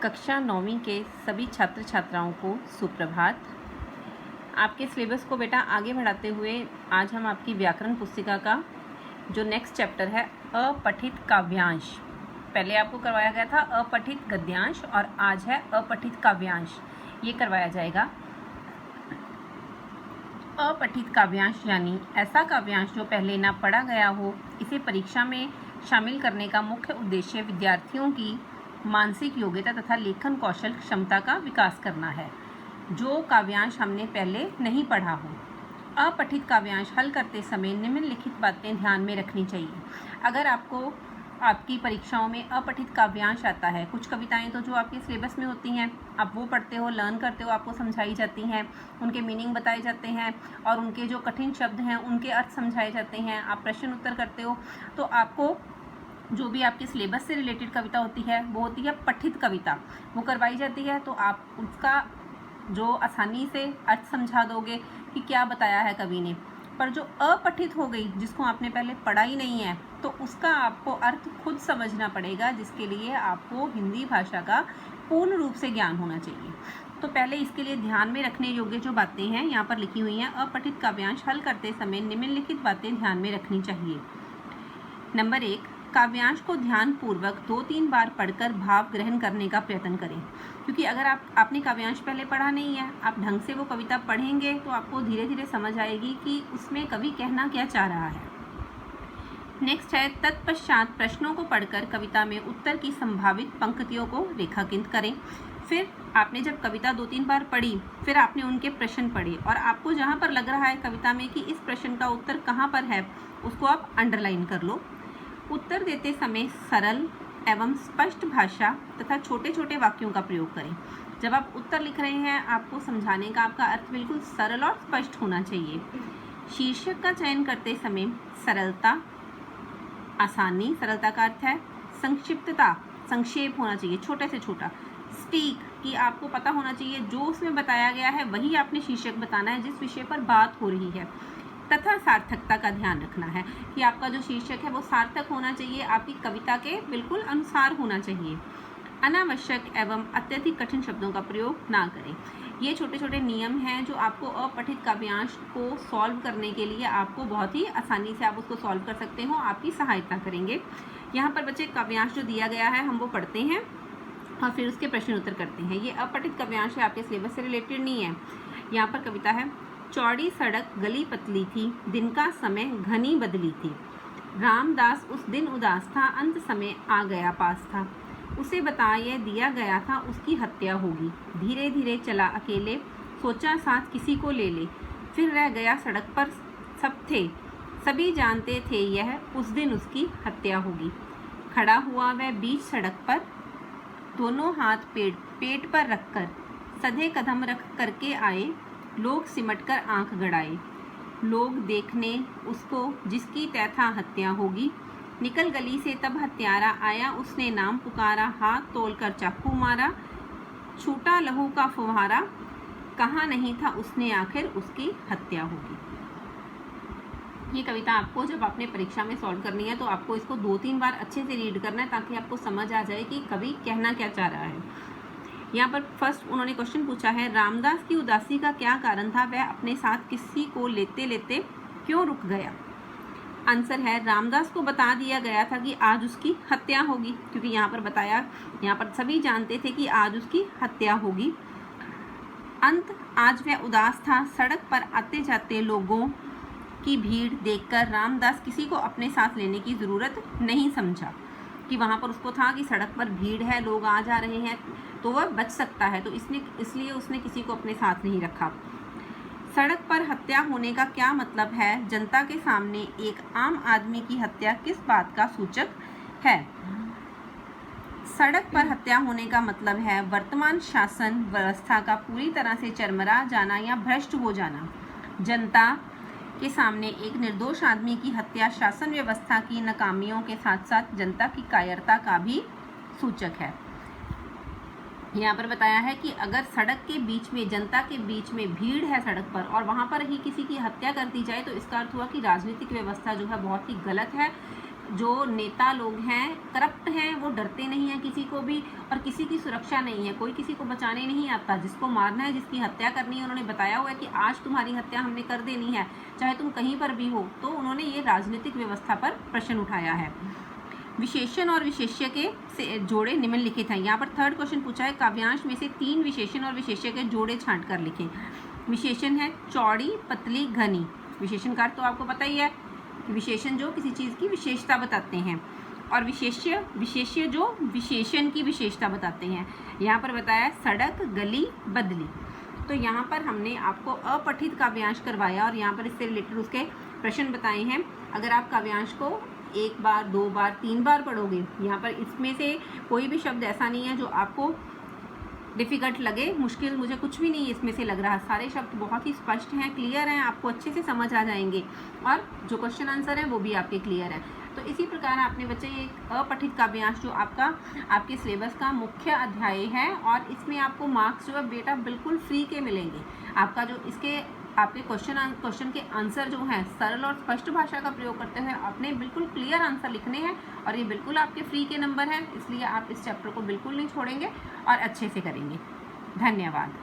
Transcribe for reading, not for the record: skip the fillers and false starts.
कक्षा 9वीं के सभी छात्र छात्राओं को सुप्रभात। आपके सिलेबस को बेटा आगे बढ़ाते हुए आज हम आपकी व्याकरण पुस्तिका का जो नेक्स्ट चैप्टर है अपठित काव्यांश, पहले आपको करवाया गया था अपठित गद्यांश और आज है अपठित काव्यांश, ये करवाया जाएगा। अपठित काव्यांश यानी ऐसा काव्यांश जो पहले ना पढ़ा गया हो। इसे परीक्षा में शामिल करने का मुख्य उद्देश्य विद्यार्थियों की मानसिक योग्यता तथा लेखन कौशल क्षमता का विकास करना है, जो काव्यांश हमने पहले नहीं पढ़ा हो। अपठित काव्यांश हल करते समय निम्नलिखित बातें ध्यान में रखनी चाहिए। अगर आपको आपकी परीक्षाओं में अपठित काव्यांश आता है, कुछ कविताएं तो जो आपके सिलेबस में होती हैं आप वो पढ़ते हो, लर्न करते हो, आपको समझाई जाती हैं, उनके मीनिंग बताए जाते हैं और उनके जो कठिन शब्द हैं उनके अर्थ समझाए जाते हैं, आप प्रश्न उत्तर करते हो, तो आपको जो भी आपके सिलेबस से रिलेटेड कविता होती है वो होती है पठित कविता, वो करवाई जाती है। तो आप उसका जो आसानी से अर्थ समझा दोगे कि क्या बताया है कवि ने। पर जो अपठित हो गई, जिसको आपने पहले पढ़ा ही नहीं है, तो उसका आपको अर्थ खुद समझना पड़ेगा, जिसके लिए आपको हिंदी भाषा का पूर्ण रूप से ज्ञान होना चाहिए। तो पहले इसके लिए ध्यान में रखने योग्य जो बातें हैं यहाँ पर लिखी हुई हैं। अपठित काव्यांश हल करते समय निम्नलिखित बातें ध्यान में रखनी चाहिए। नंबर 1, काव्यांश को ध्यानपूर्वक 2-3 बार पढ़कर भाव ग्रहण करने का प्रयत्न करें, क्योंकि अगर आपने काव्यांश पहले पढ़ा नहीं है, आप ढंग से वो कविता पढ़ेंगे तो आपको धीरे धीरे समझ आएगी कि उसमें कवि कहना क्या चाह रहा है। नेक्स्ट है, तत्पश्चात प्रश्नों को पढ़कर कविता में उत्तर की संभावित पंक्तियों को रेखांकित करें। फिर आपने जब कविता 2-3 बार पढ़ी, फिर आपने उनके प्रश्न पढ़े और आपको जहाँ पर लग रहा है कविता में कि इस प्रश्न का उत्तर कहाँ पर है, उसको आप अंडरलाइन कर लो। उत्तर देते समय सरल एवं स्पष्ट भाषा तथा छोटे छोटे वाक्यों का प्रयोग करें। जब आप उत्तर लिख रहे हैं, आपको समझाने का आपका अर्थ बिल्कुल सरल और स्पष्ट होना चाहिए। शीर्षक का चयन करते समय सरलता, आसानी, सरलता का अर्थ है संक्षिप्तता, संक्षेप होना चाहिए, छोटे से छोटा। स्टीक कि आपको पता होना चाहिए जो उसमें बताया गया है वही आपने शीर्षक बताना है जिस विषय पर बात हो रही है। तथा सार्थकता का ध्यान रखना है कि आपका जो शीर्षक है वो सार्थक होना चाहिए, आपकी कविता के बिल्कुल अनुसार होना चाहिए। अनावश्यक एवं अत्यधिक कठिन शब्दों का प्रयोग ना करें। ये छोटे छोटे नियम हैं जो आपको अपठित काव्यांश को सॉल्व करने के लिए आपको बहुत ही आसानी से आप उसको सॉल्व कर सकते हो, आपकी सहायता करेंगे। यहाँ पर बच्चे काव्यांश जो दिया गया है हम वो पढ़ते हैं और फिर उसके प्रश्न उत्तर करते हैं। ये अपठित काव्यांश है, आपके सिलेबस से रिलेटेड नहीं है। यहाँ पर कविता है, चौड़ी सड़क गली पतली थी, दिन का समय घनी बदली थी। रामदास उस दिन उदास था, अंत समय आ गया पास था। उसे बताया दिया गया था उसकी हत्या होगी। धीरे धीरे चला अकेले, सोचा साथ किसी को ले ले। फिर रह गया सड़क पर सब थे, सभी जानते थे यह उस दिन उसकी हत्या होगी। खड़ा हुआ वह बीच सड़क पर, दोनों हाथ पेट पर रखकर, सधे कदम रख करके आए। लोग सिमटकर आंख गड़ाए, लोग देखने उसको जिसकी तय था हत्या होगी। निकल गली से तब हत्यारा आया, उसने नाम पुकारा, हाथ तोलकर चाकू मारा। छूटा लहू का फुहारा, कहा नहीं था उसने आखिर उसकी हत्या होगी। ये कविता आपको जब आपने परीक्षा में सॉल्व करनी है तो आपको इसको 2-3 बार अच्छे से रीड करना है, ताकि आपको समझ आ जाए कि कवि कहना क्या चाह रहा है। यहाँ पर फर्स्ट उन्होंने क्वेश्चन पूछा है, रामदास की उदासी का क्या कारण था, वह अपने साथ किसी को लेते लेते क्यों रुक गया। आंसर है, रामदास को बता दिया गया था कि आज उसकी हत्या होगी, क्योंकि यहाँ पर बताया, यहाँ पर सभी जानते थे कि आज उसकी हत्या होगी। अंत, आज वह उदास था। सड़क पर आते जाते लोगों की भीड़ देखकर रामदास किसी को अपने साथ लेने की ज़रूरत नहीं समझा, कि वहाँ पर उसको था कि सड़क पर भीड़ है, लोग आ जा रहे हैं तो वह बच सकता है, तो इसलिए उसने किसी को अपने साथ नहीं रखा। सड़क पर हत्या होने का क्या मतलब है, जनता के सामने एक आम आदमी की हत्या किस बात का सूचक है। सड़क पर हत्या होने का मतलब है वर्तमान शासन व्यवस्था का पूरी तरह से चरमरा जाना या भ्रष्ट हो जाना। जनता के सामने एक निर्दोष आदमी की हत्या शासन व्यवस्था की नाकामियों के साथ साथ जनता की कायरता का भी सूचक है। यहाँ पर बताया है कि अगर सड़क के बीच में, जनता के बीच में भीड़ है सड़क पर और वहाँ पर ही किसी की हत्या कर दी जाए, तो इसका अर्थ हुआ कि राजनीतिक व्यवस्था जो है बहुत ही गलत है, जो नेता लोग हैं करप्ट हैं, वो डरते नहीं हैं किसी को भी, और किसी की सुरक्षा नहीं है, कोई किसी को बचाने नहीं आता। जिसको मारना है, जिसकी हत्या करनी है, उन्होंने बताया हुआ है कि आज तुम्हारी हत्या हमने कर देनी है, चाहे तुम कहीं पर भी हो। तो उन्होंने ये राजनीतिक व्यवस्था पर प्रश्न उठाया है। विशेषण और विशेष्य के से जोड़े निम्नलिखित हैं। यहाँ पर थर्ड क्वेश्चन पूछा है, काव्यांश में से 3 विशेषण और विशेष्य के जोड़े छांट कर लिखें। विशेषण है चौड़ी, पतली, घनी। विशेषण का अर्थ तो आपको पता ही है कि विशेषण जो किसी चीज़ की विशेषता बताते हैं, और विशेष्य जो विशेषण की विशेषता बताते हैं। यहाँ पर बताया सड़क, गली, बदली। तो यहाँ पर हमने आपको अपठित काव्यांश करवाया और यहाँ पर इससे रिलेटेड उसके प्रश्न बताए हैं। अगर आप काव्यांश को 1 बार, 2 बार, 3 बार पढ़ोगे, यहाँ पर इसमें से कोई भी शब्द ऐसा नहीं है जो आपको डिफ़िकल्ट लगे, मुश्किल मुझे कुछ भी नहीं इसमें से लग रहा। सारे शब्द बहुत ही स्पष्ट हैं, क्लियर हैं, आपको अच्छे से समझ आ जाएंगे, और जो क्वेश्चन आंसर हैं वो भी आपके क्लियर हैं। तो इसी प्रकार आपने बच्चे ये अपठित काव्यांश जो आपके सिलेबस का मुख्य अध्याय है, और इसमें आपको मार्क्स जो है बेटा बिल्कुल फ्री के मिलेंगे। आपका जो इसके आपके क्वेश्चन के आंसर जो हैं सरल और स्पष्ट भाषा का प्रयोग करते हुए आपने बिल्कुल क्लियर आंसर लिखने हैं, और ये बिल्कुल आपके फ्री के नंबर हैं, इसलिए आप इस चैप्टर को बिल्कुल नहीं छोड़ेंगे और अच्छे से करेंगे। धन्यवाद।